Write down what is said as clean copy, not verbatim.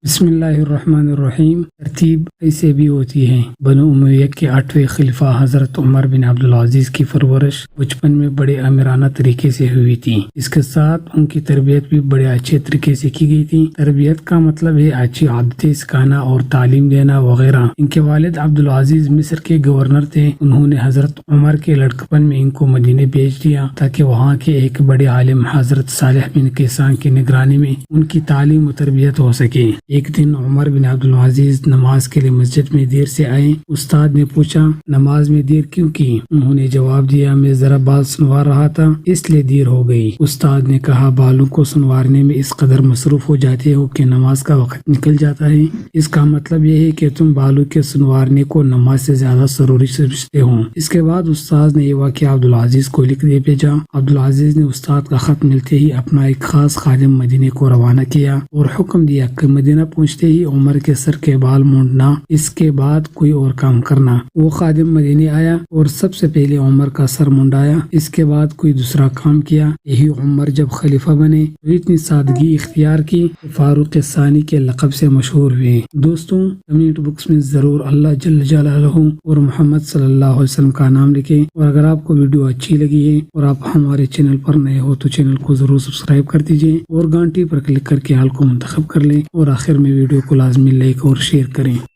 بسم اللہ الرحمن الرحیم۔ ترتیب ایسے بھی ہوتی ہے۔ بنو امیہ کے 8ویں خلیفہ حضرت عمر بن عبدالعزیز کی پرورش بچپن میں بڑے آمرانہ طریقے سے ہوئی تھی۔ اس کے ساتھ ان کی تربیت بھی بڑے اچھے طریقے سے کی گئی تھی۔ تربیت کا مطلب ہے اچھی عادتیں سکھانا اور تعلیم دینا وغیرہ۔ ان کے والد عبدالعزیز مصر کے گورنر تھے۔ انہوں نے حضرت عمر کے لڑکپن میں ان کو مدینے بھیج دیا تاکہ وہاں کے ایک بڑے عالم حضرت صالح بن کیسان کی نگرانی میں ان کی تعلیم و تربیت ہو سکے۔ ایک دن عمر بن عبدالعزیز نماز کے لیے مسجد میں دیر سے آئے۔ استاد نے پوچھا، نماز میں دیر کیوں کی؟ انہوں نے جواب دیا، میں ذرا بال سنوار رہا تھا اس لیے دیر ہو گئی۔ استاد نے کہا، بالوں کو سنوارنے میں اس قدر مصروف ہو جاتے ہو کہ نماز کا وقت نکل جاتا ہے؟ اس کا مطلب یہ ہے کہ تم بالوں کے سنوارنے کو نماز سے زیادہ ضروری سمجھتے ہو۔ اس کے بعد استاد نے یہ واقعہ عبدالعزیز کو لکھ دے بھیجا۔ عبدالعزیز نے استاد کا خط ملتے ہی اپنا ایک خاص خادم مدینے کو روانہ کیا اور حکم دیا کہ مدینہ پہنچتے ہی عمر کے سر کے بال مونڈنا، اس کے بعد کوئی اور کام کرنا۔ وہ خادم مدینے آیا اور سب سے پہلے عمر کا سر منڈایا، اس کے بعد کوئی دوسرا کام کیا۔ یہی عمر جب خلیفہ بنے تو اتنی سادگی اختیار کی کہ فاروق ثانی کے لقب سے مشہور ہوئے۔ دوستوں، کمنٹ باکس میں ضرور اللہ جل جلالہ اور محمد صلی اللہ علیہ وسلم کا نام لکھیں، اور اگر آپ کو ویڈیو اچھی لگی ہے اور آپ ہمارے چینل پر نئے ہو تو چینل کو ضرور سبسکرائب کر دیجئے اور گھنٹی پر کلک کر کے آل کو منتخب کر لیں، اور آخر میں ویڈیو کو لازمی لائک اور شیئر کریں۔